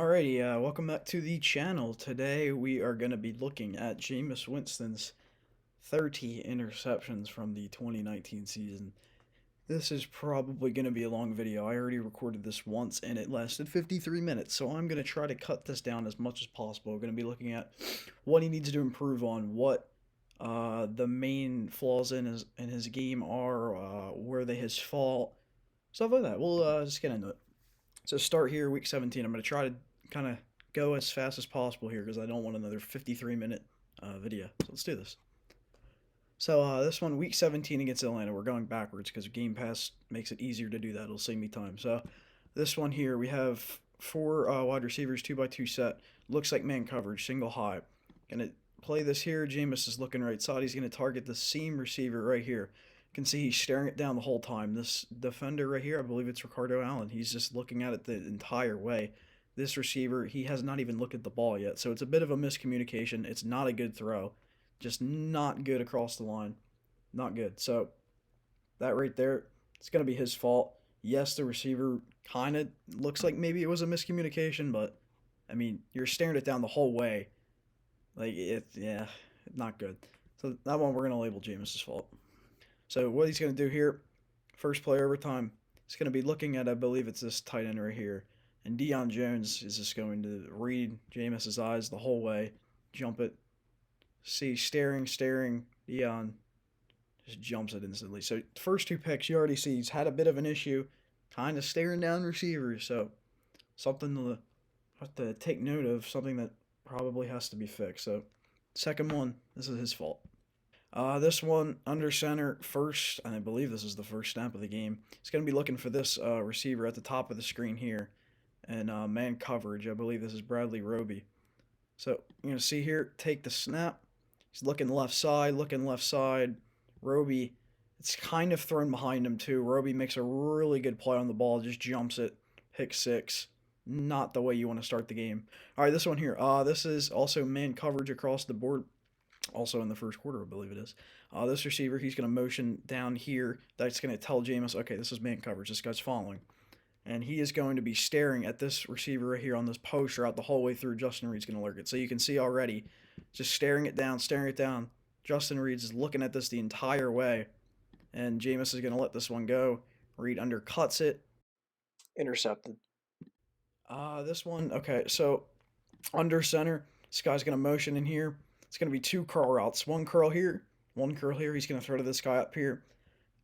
Alrighty, welcome back to the channel. Today we are going to be looking at Jameis Winston's 30 interceptions from the 2019 season. This is probably going to be a long video. I already recorded this once and it lasted 53 minutes, so I'm going to try to cut this down as much as possible. We're going to be looking at what he needs to improve on, what the main flaws in his game are, where they his fault, stuff like that. We'll just get into it. So start here, week 17. I'm going to try to kind of go as fast as possible here because I don't want another 53-minute video. So let's do this. So this one, week 17 against Atlanta, we're going backwards because Game Pass makes it easier to do that. It'll save me time. So this one here, we have four wide receivers, 2x2 set. Looks like man coverage, single high. Gonna play this here. Jameis is looking right side. He's gonna target the seam receiver right here. You can see he's staring it down the whole time. This defender right here, I believe it's Ricardo Allen. He's just looking at it the entire way. This receiver, he has not even looked at the ball yet. So it's a bit of a miscommunication. It's not a good throw. Just not good across the line. Not good. So that right there, it's going to be his fault. Yes, the receiver kind of looks like maybe it was a miscommunication, but I mean, you're staring it down the whole way. Like, yeah, not good. So that one we're going to label Jameis's fault. So what he's going to do here, first play overtime, he's going to be looking at, I believe it's this tight end right here. And Deion Jones is just going to read Jameis's eyes the whole way, jump it, see, staring. Deion just jumps it instantly. So first two picks, you already see he's had a bit of an issue, kind of staring down receivers. So something to have to take note of, something that probably has to be fixed. So second one, this is his fault. This one under center first, and I believe this is the first snap of the game. He's going to be looking for this receiver at the top of the screen here, and man coverage. I believe this is Bradley Roby. So you're going to see here, take the snap. He's looking left side. Roby, it's kind of thrown behind him too. Roby makes a really good play on the ball, just jumps it, pick six. Not the way you want to start the game. All right, this one here. This is also man coverage across the board. Also in the first quarter, I believe it is. This receiver, he's going to motion down here. That's going to tell Jameis, okay, this is man coverage. This guy's following. And he is going to be staring at this receiver right here on this post throughout the whole way through. Justin Reed's going to lurk it. So you can see already, just staring it down. Justin Reed's is looking at this the entire way. And Jameis is going to let this one go. Reed undercuts it. Intercepted. This one, okay, so under center, this guy's going to motion in here. It's going to be two curl routes. One curl here. He's going to throw to this guy up here.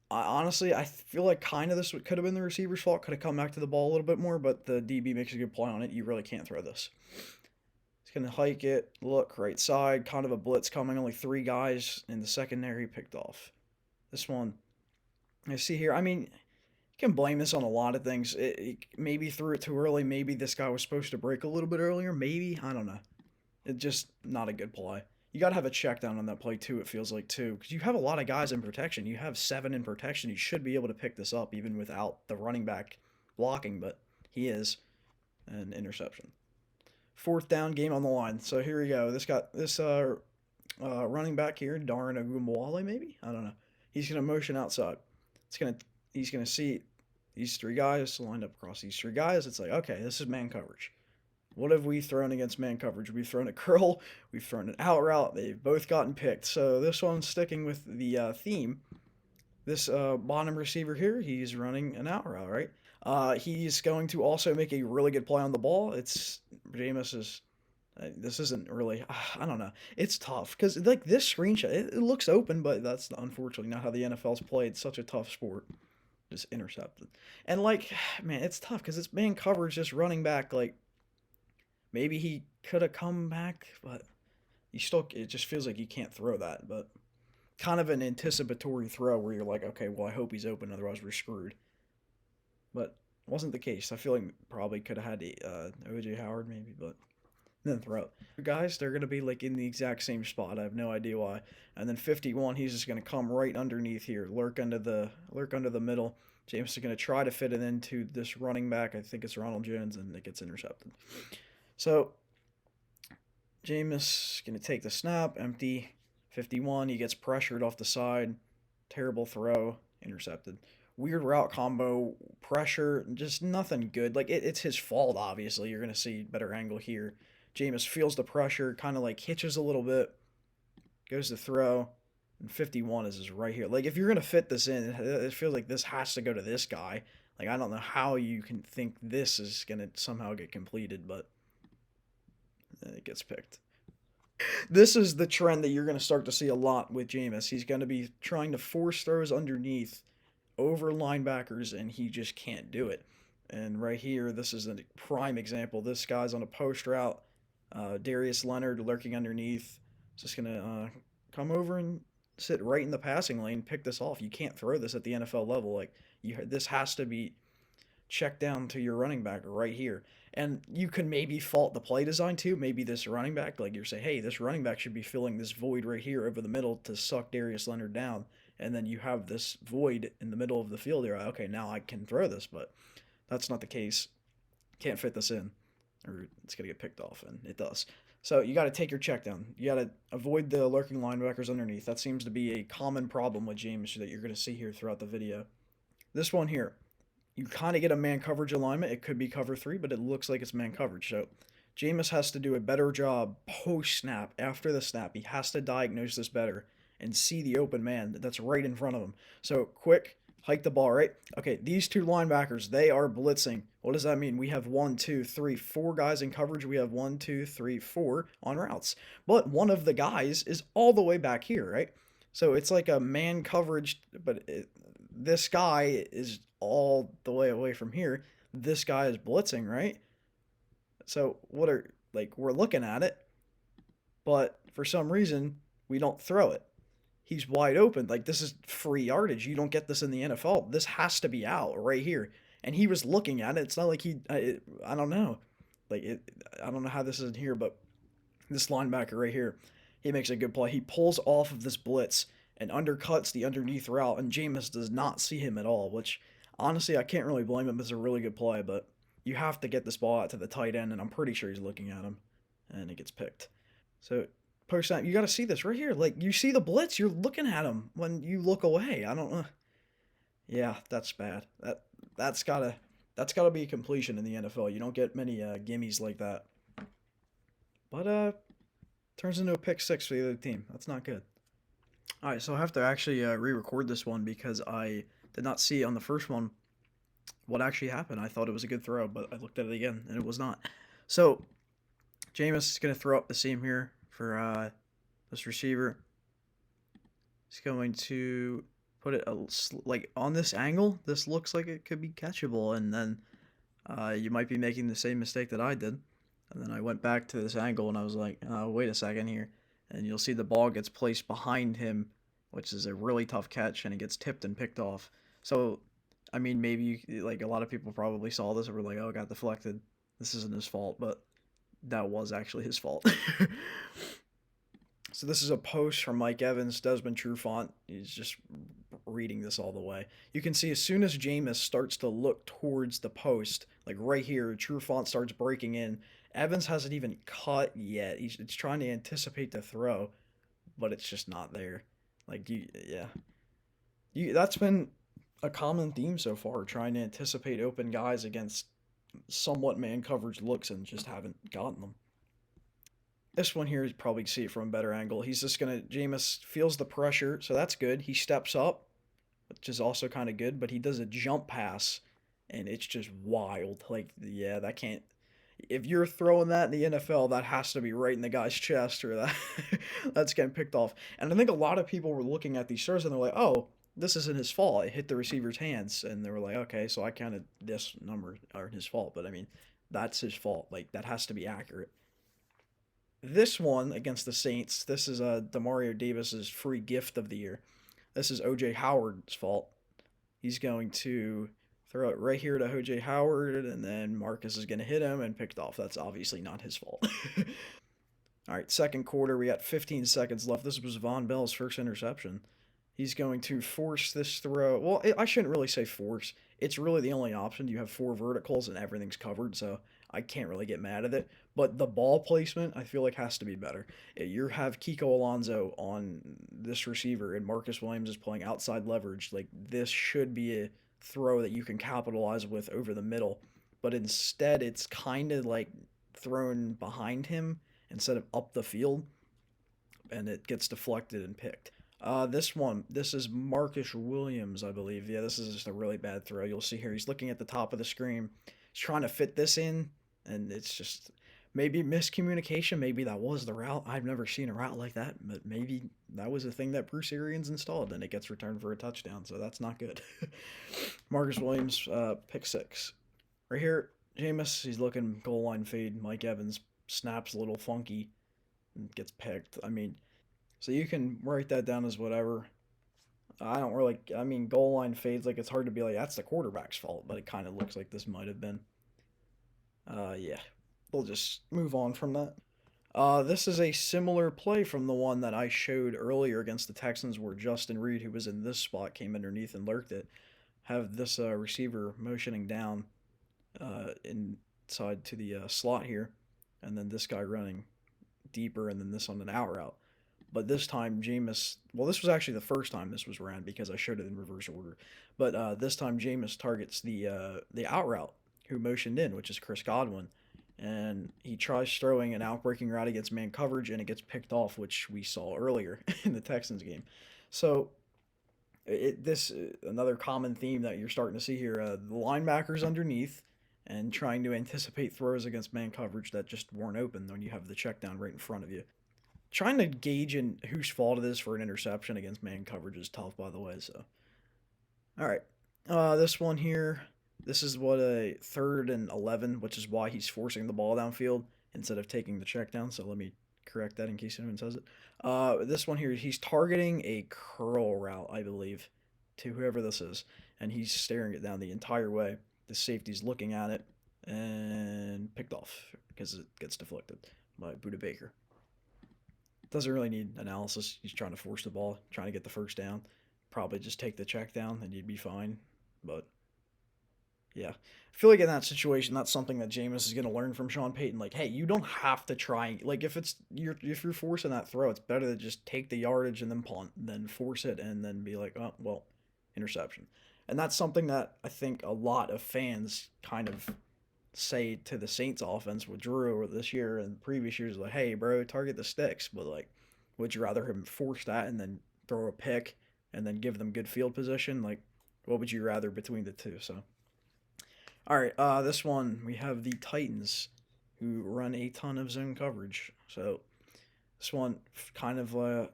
Honestly, I feel like kind of this could have been the receiver's fault. Could have come back to the ball a little bit more, but the DB makes a good play on it. You really can't throw this. He's going to hike it. Look, right side. Kind of a blitz coming. Only three guys in the secondary picked off. This one, I see here. I mean, you can blame this on a lot of things. It maybe threw it too early. Maybe this guy was supposed to break a little bit earlier. Maybe. I don't know. It's just not a good play. You got to have a check down on that play, too, it feels like, too. Because you have a lot of guys in protection. You have 7 in protection. You should be able to pick this up even without the running back blocking, but he is. An interception. Fourth down, game on the line. So here we go. This running back here, Darren Ogunbowale, maybe? I don't know. He's going to motion outside. He's going to see these three guys lined up across these three guys. It's like, okay, this is man coverage. What have we thrown against man coverage? We've thrown a curl, we've thrown an out route. They've both gotten picked. So this one's sticking with the theme. This bottom receiver here, he's running an out route, right? He's going to also make a really good play on the ball. It's Jameis's. This isn't really. I don't know. It's tough because like this screenshot, it looks open, but that's unfortunately not how the NFL's played. It's such a tough sport. Just intercepted, and like, man, it's tough because it's man coverage, just running back like. Maybe he could have come back, but it just feels like you can't throw that. But kind of an anticipatory throw where you're like, okay, well, I hope he's open, otherwise we're screwed. But it wasn't the case. I feel like probably could have had OJ Howard maybe, but then throw it. Guys, they're going to be like in the exact same spot. I have no idea why. And then 51, he's just going to come right underneath here, lurk under the middle. James is going to try to fit it into this running back. I think it's Ronald Jones, and it gets intercepted. So, Jameis going to take the snap, empty, 51. He gets pressured off the side. Terrible throw, intercepted. weird route combo, pressure, just nothing good. Like it's his fault, obviously. You're gonna see better angle here. Jameis feels the pressure, kind of like hitches a little bit, goes to throw, and 51 is right here. Like if you're gonna fit this in, it feels like this has to go to this guy. Like I don't know how you can think this is gonna somehow get completed, but it gets picked. This is the trend that you're gonna start to see a lot with Jameis. He's gonna be trying to force throws underneath over linebackers, and he just can't do it. And right here, this is a prime example. This guy's on a post route. Darius Leonard lurking underneath. Just going to come over and sit right in the passing lane, pick this off. You can't throw this at the NFL level. Like this has to be checked down to your running back right here. And you can maybe fault the play design too. Maybe this running back, like you're saying, hey, this running back should be filling this void right here over the middle to suck Darius Leonard down. And then you have this void in the middle of the field. You're like, okay, now I can throw this, but that's not the case. Can't fit this in, or it's gonna get picked off, and it does. So you got to take your check down. You got to avoid the lurking linebackers underneath. That seems to be a common problem with James that you're going to see here throughout the video. This one here, you kind of get a man coverage alignment. It could be cover three, but it looks like it's man coverage. So Jameis has to do a better job post snap, after the snap. He has to diagnose this better and see the open man that's right in front of him. So quick, hike the ball, right? Okay, these two linebackers, they are blitzing. What does that mean? We have one, two, three, four guys in coverage. We have one, two, three, four on routes. But one of the guys is all the way back here, right? So it's like a man coverage, but this guy is all the way away from here. This guy is blitzing, right? So what are like we're looking at it, but for some reason we don't throw it. He's wide open. Like this is free yardage. You don't get this in the NFL. This has to be out right here. And he was looking at it. It's not like I don't know. Like it. I don't know how this isn't here, but this linebacker right here, he makes a good play. He pulls off of this blitz and undercuts the underneath route, and Jameis does not see him at all. Which honestly, I can't really blame him. It's a really good play, but you have to get this ball out to the tight end, and I'm pretty sure he's looking at him, and it gets picked. So post snap, you got to see this right here. Like you see the blitz, you're looking at him when you look away. I don't know. Yeah, that's bad. That's gotta be a completion in the NFL. You don't get many gimmies like that. But turns into a pick six for the other team. That's not good. All right, so I have to actually re-record this one because I did not see on the first one what actually happened. I thought it was a good throw, but I looked at it again and it was not. So Jameis is going to throw up the seam here for this receiver. He's going to put it like on this angle. This looks like it could be catchable, and then you might be making the same mistake that I did. And then I went back to this angle and I was like, wait a second here. And you'll see the ball gets placed behind him, which is a really tough catch, and it gets tipped and picked off. So, I mean, maybe like a lot of people probably saw this and were like, oh, it got deflected. This isn't his fault, but that was actually his fault. So this is a post from Mike Evans, Desmond Trufant. He's just reading this all the way. You can see as soon as Jameis starts to look towards the post, like right here, Trufant starts breaking in. Evans hasn't even cut yet. It's trying to anticipate the throw, but it's just not there. Like yeah, that's been a common theme so far, trying to anticipate open guys against somewhat man coverage looks and just haven't gotten them. This one here, you probably see it from a better angle. He's just going to, Jameis feels the pressure, so that's good. He steps up, which is also kind of good, but he does a jump pass, and it's just wild. Like, yeah, that can't, if you're throwing that in the NFL, that has to be right in the guy's chest, or that's getting picked off. And I think a lot of people were looking at these throws, and they're like, oh, this isn't his fault. It hit the receiver's hands, and they were like, okay, so I counted this number aren't his fault, but I mean, that's his fault. Like, that has to be accurate. This one against the Saints, this is Demario Davis's free gift of the year. This is OJ Howard's fault. He's going to throw it right here to OJ Howard, and then Marcus is going to hit him and picked off. That's obviously not his fault. All right, second quarter, we got 15 seconds left. This was Von Bell's first interception. He's going to force this throw. Well, I shouldn't really say force. It's really the only option. You have four verticals and everything's covered, so I can't really get mad at it. But the ball placement, I feel like, has to be better. You have Kiko Alonso on this receiver, and Marcus Williams is playing outside leverage. Like, this should be throw that you can capitalize with over the middle, but instead it's kind of like thrown behind him instead of up the field, and it gets deflected and picked. This is Marcus Williams, I believe. Yeah, this is just a really bad throw. You'll see here, he's looking at the top of the screen. He's trying to fit this in, and it's just maybe miscommunication. Maybe that was the route. I've never seen a route like that, but maybe that was a thing that Bruce Arians installed, and it gets returned for a touchdown, so that's not good. Marcus Williams, pick six. Right here, Jameis, he's looking goal line fade. Mike Evans snaps a little funky and gets picked. I mean, so you can write that down as whatever. I don't really. I mean, goal line fades. Like it's hard to be like that's the quarterback's fault, but it kind of looks like this might have been. Yeah, we'll just move on from that. This is a similar play from the one that I showed earlier against the Texans, where Justin Reed, who was in this spot, came underneath and lurked it. Have this receiver motioning down inside to the slot here, and then this guy running deeper, and then this on an out route. But this time, Jameis. Well, this was actually the first time this was ran because I showed it in reverse order. But this time, Jameis targets the out route who motioned in, which is Chris Godwin, and he tries throwing an outbreaking route against man coverage, and it gets picked off, which we saw earlier in the Texans game. So this another common theme that you're starting to see here: the linebackers underneath and trying to anticipate throws against man coverage that just weren't open when you have the check down right in front of you. Trying to gauge in whose fault it is for an interception against man coverage is tough, by the way. So, all right, this one here. This is what a 3rd and 11, which is why he's forcing the ball downfield instead of taking the check down. So let me correct that in case anyone says it. This one here, he's targeting a curl route, I believe, to whoever this is, and he's staring it down the entire way. The safety's looking at it and picked off because it gets deflected by Buda Baker. Doesn't really need analysis. He's trying to force the ball, trying to get the first down. Probably just take the check down and you'd be fine. But yeah, I feel like in that situation, that's something that Jameis is going to learn from Sean Payton. Like, hey, you don't have to try. Like, if you're forcing that throw, it's better to just take the yardage and then punt, than force it and then be like, oh well, interception. And that's something that I think a lot of fans kind of say to the Saints offense with Drew this year and previous years, like, hey, bro, target the sticks. But, like, would you rather him force that and then throw a pick and then give them good field position? Like, what would you rather between the two? So, all right, this one, we have the Titans who run a ton of zone coverage. So, this one kind of,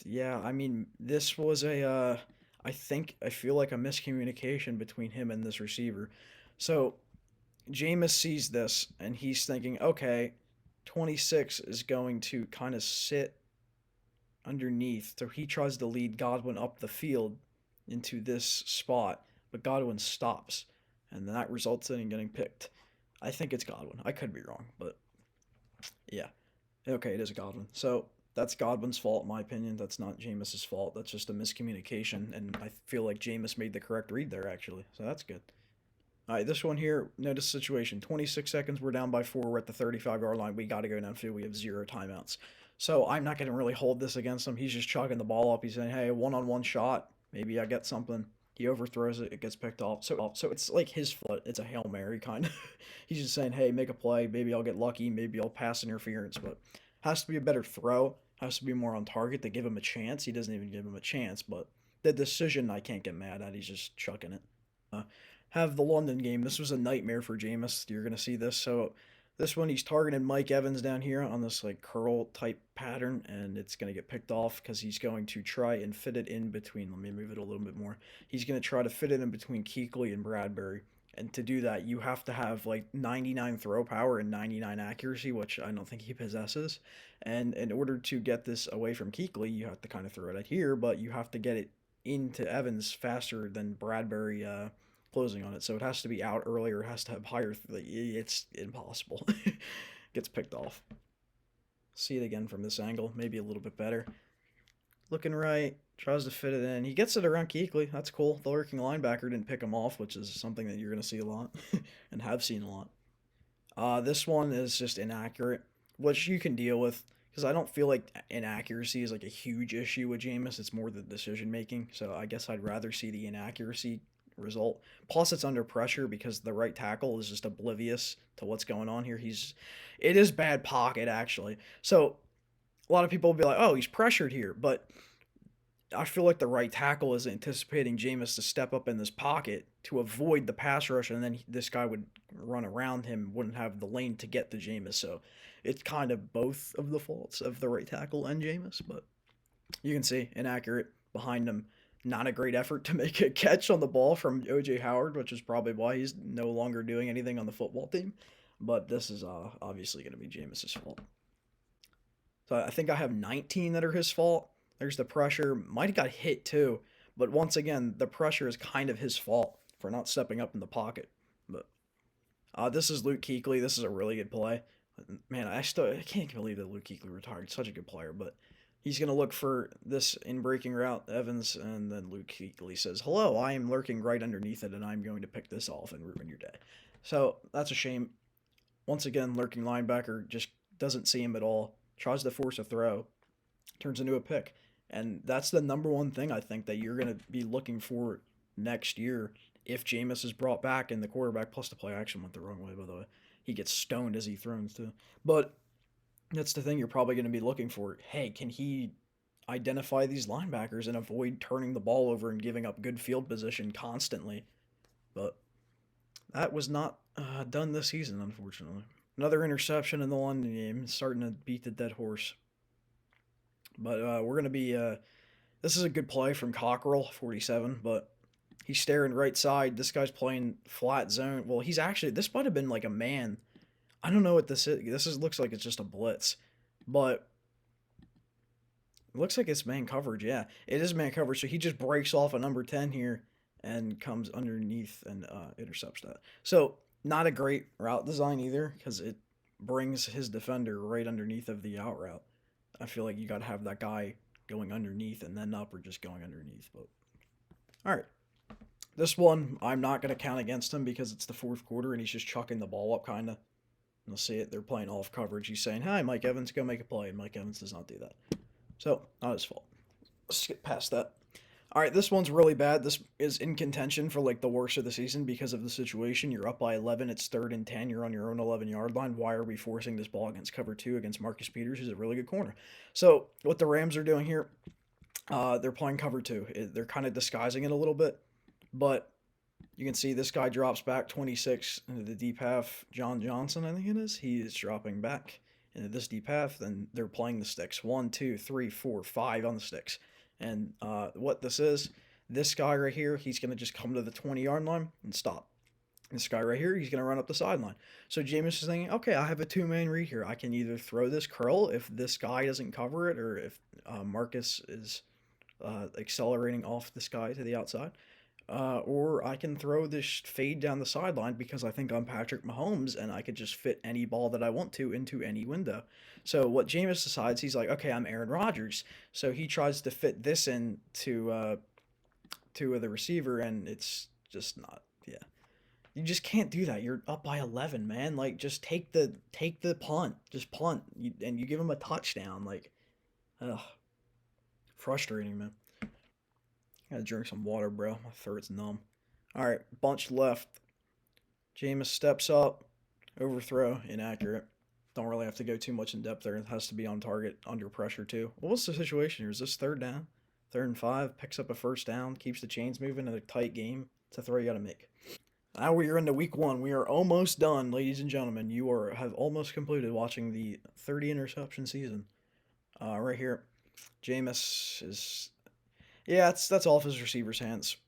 yeah, I mean, this was I feel like a miscommunication between him and this receiver. So, Jameis sees this and he's thinking, okay, 26 is going to kind of sit underneath. So he tries to lead Godwin up the field into this spot, but Godwin stops, and that results in him getting picked. I think it's Godwin. I could be wrong, but yeah. Okay, it is Godwin. So that's Godwin's fault, in my opinion. That's not Jameis's fault. That's just a miscommunication, and I feel like Jameis made the correct read there, actually. So that's good. All right, this one here, notice the situation. 26 seconds, we're down by 4. We're at the 35-yard line. We got to go downfield. We have 0 timeouts. So I'm not going to really hold this against him. He's just chugging the ball up. He's saying, hey, one-on-one shot. Maybe I get something. He overthrows it. It gets picked off. So it's like his foot. It's a Hail Mary kind of. He's just saying, hey, make a play. Maybe I'll get lucky. Maybe I'll pass interference. But has to be a better throw. Has to be more on target to give him a chance. He doesn't even give him a chance. But the decision I can't get mad at. He's just chucking it. Have the London game. This was a nightmare for Jameis. You're going to see this. So this one, he's targeting Mike Evans down here on this like curl type pattern, and it's going to get picked off because he's going to try and fit it in between. Let me move it a little bit more. He's going to try to fit it in between Kuechly and Bradbury. And to do that, you have to have like 99 throw power and 99 accuracy, which I don't think he possesses. And in order to get this away from Kuechly, you have to kind of throw it at here, but you have to get it into Evans faster than Bradbury closing on it. So it has to be out earlier. It has to have higher. It's impossible. Gets picked off. See it again from this angle. Maybe a little bit better. Looking right. Tries to fit it in. He gets it around Kuechly. That's cool. The lurking linebacker didn't pick him off, which is something that you're going to see a lot and have seen a lot. This one is just inaccurate, which you can deal with because I don't feel like inaccuracy is like a huge issue with Jameis. It's more the decision making. So I guess I'd rather see the inaccuracy result. Plus, it's under pressure because the right tackle is just oblivious to what's going on here. It is bad pocket actually. So a lot of people will be like, "Oh, he's pressured here," but I feel like the right tackle is anticipating Jameis to step up in this pocket to avoid the pass rush, and then this guy would run around him, wouldn't have the lane to get to Jameis. So it's kind of both of the faults of the right tackle and Jameis, but you can see inaccurate behind him. Not a great effort to make a catch on the ball from OJ Howard, which is probably why he's no longer doing anything on the football team. But this is obviously going to be Jameis's fault. So I think I have 19 that are his fault. There's the pressure. Might have got hit too. But once again, the pressure is kind of his fault for not stepping up in the pocket. But this is Luke Kuechly. This is a really good play. Man, I can't believe that Luke Kuechly retired. Such a good player. But he's going to look for this in breaking route, Evans, and then Luke Kuechly says, "Hello, I am lurking right underneath it, and I'm going to pick this off and ruin your day." So that's a shame. Once again, lurking linebacker just doesn't see him at all. Tries to force a throw, turns into a pick. And that's the number one thing I think that you're going to be looking for next year if Jameis is brought back and the quarterback plus the play action went the wrong way, by the way. He gets stoned as he throws too. But that's the thing you're probably going to be looking for. Hey, can he identify these linebackers and avoid turning the ball over and giving up good field position constantly? But that was not done this season, unfortunately. Another interception in the London game, starting to beat the dead horse. But we're going to be. This is a good play from Cockrell, 47, but he's staring right side. This guy's playing flat zone. Well, he's actually. This might have been like a man. I don't know what this is. Looks like it's just a blitz, but it looks like it's man coverage. Yeah, it is man coverage. So he just breaks off a number 10 here and comes underneath and intercepts that. So not a great route design either because it brings his defender right underneath of the out route. I feel like you got to have that guy going underneath and then up or just going underneath. But all right, this one I'm not going to count against him because it's the fourth quarter and he's just chucking the ball up kind of. You'll see it. They're playing off coverage. He's saying, "Hi, Mike Evans, go make a play." And Mike Evans does not do that. So, not his fault. Let's get past that. All right, this one's really bad. This is in contention for like the worst of the season because of the situation. You're up by 11. It's 3rd and 10. You're on your own 11-yard line. Why are we forcing this ball against cover 2 against Marcus Peters, who's a really good corner? So, what the Rams are doing here, they're playing cover 2. They're kind of disguising it a little bit, but you can see this guy drops back 26 into the deep half. John Johnson, I think it is. He is dropping back into this deep half. Then they're playing the sticks. 1, 2, 3, 4, 5 on the sticks. And what this guy right here, he's going to just come to the 20-yard line and stop. This guy right here, he's going to run up the sideline. So Jameis is thinking, okay, I have a two-man read here. I can either throw this curl if this guy doesn't cover it or if Marcus is accelerating off this guy to the outside. Or I can throw this fade down the sideline because I think I'm Patrick Mahomes and I could just fit any ball that I want to into any window. So what Jameis decides, he's like, okay, I'm Aaron Rodgers. So he tries to fit this in to the receiver, and it's just not. Yeah, you just can't do that. You're up by 11, man. Like, just take the punt. Just punt, and you give him a touchdown. Like, ugh, frustrating, man. Gotta drink some water, bro. My throat's numb. All right, bunch left. Jameis steps up, overthrow, inaccurate. Don't really have to go too much in depth there. It has to be on target, under pressure too. What was the situation here? Is this 3rd down? 3rd and 5, picks up a 1st down, keeps the chains moving in a tight game. It's a throw you gotta make. Now we are into week 1. We are almost done, ladies and gentlemen. You have almost completed watching the 30 interception season. Right here, Jameis is. Yeah, that's off his receiver's hands.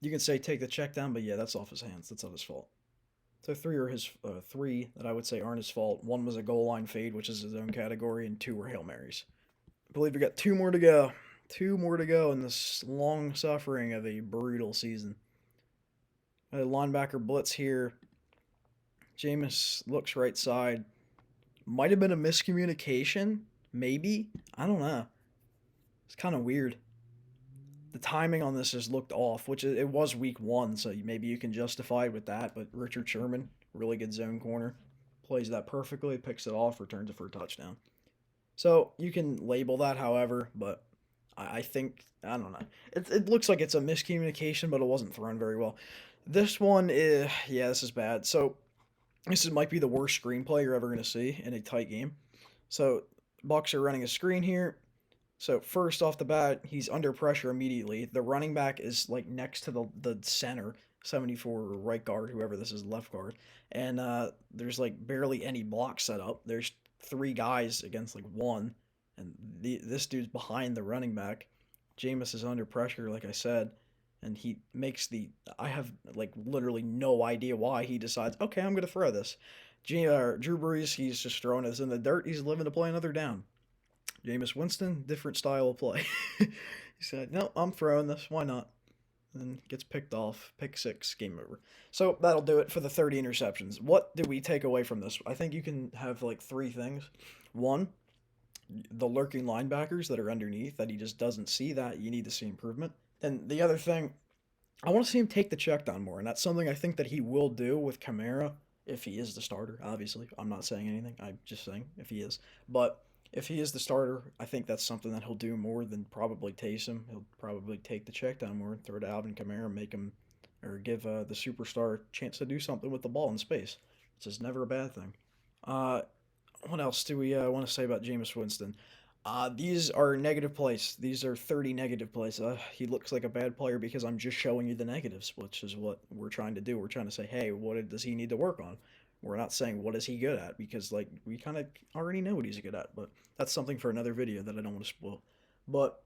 You can say take the check down, but yeah, that's off his hands. That's not his fault. So 3 that I would say aren't his fault. 1 was a goal line fade, which is his own category, and 2 were Hail Marys. I believe we got 2 more to go. 2 more to go in this long suffering of a brutal season. A linebacker blitz here. Jameis looks right side. Might have been a miscommunication, maybe. I don't know. It's kind of weird. The timing on this has looked off, which it was week 1, so maybe you can justify it with that. But Richard Sherman, really good zone corner, plays that perfectly, picks it off, returns it for a touchdown. So you can label that however, but I think, I don't know. It looks like it's a miscommunication, but it wasn't thrown very well. This one is, yeah, this is bad. So might be the worst screenplay you're ever going to see in a tight game. So Bucks are running a screen here. So first off the bat, he's under pressure immediately. The running back is like next to the center, 74 right guard, whoever this is, left guard, and there's like barely any blocks set up. There's three guys against like one, and this dude's behind the running back. Jameis is under pressure, like I said, and he makes the. I have like literally no idea why he decides. Okay, I'm gonna throw this. Drew Brees, he's just throwing this in the dirt. He's living to play another down. Jameis Winston, different style of play. He said, "No, I'm throwing this. Why not?" And gets picked off. Pick six. Game over. So that'll do it for the 30 interceptions. What do we take away from this? I think you can have like three things. One, the lurking linebackers that are underneath that he just doesn't see that you need to see improvement. And the other thing, I want to see him take the check down more, and that's something I think that he will do with Kamara if he is the starter. Obviously, I'm not saying anything. I'm just saying if he is. But if he is the starter, I think that's something that he'll do more than probably Taysom. He'll probably take the check down more and throw to Alvin Kamara, make him or give the superstar a chance to do something with the ball in space. It's just never a bad thing. Uh, what else do we want to say about Jameis Winston? These are negative plays. These are 30 negative plays. He looks like a bad player because I'm just showing you the negatives, which is what we're trying to do. We're trying to say, hey, what does he need to work on? We're not saying what is he good at because like we kind of already know what he's good at, but that's something for another video that I don't want to spoil. But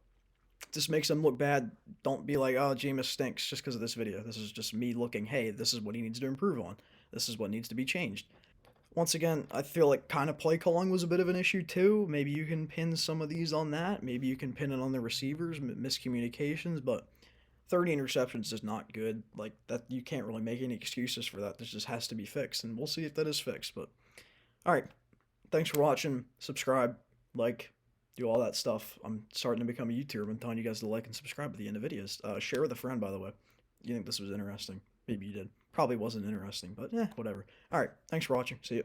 just makes him look bad. Don't be like, oh, Jameis stinks just because of this video. This is just me looking, hey, this is what he needs to improve on. This is what needs to be changed. Once again, I feel like kind of play calling was a bit of an issue too. Maybe you can pin some of these on that. Maybe you can pin it on the receivers, miscommunications, but 30 interceptions is not good. Like that, you can't really make any excuses for that. This just has to be fixed, and we'll see if that is fixed. But all right, thanks for watching. Subscribe, like, do all that stuff. I'm starting to become a YouTuber. I'm telling you guys to like and subscribe at the end of videos. Share with a friend, by the way. You think this was interesting? Maybe you did. Probably wasn't interesting, but whatever. All right, thanks for watching. See you.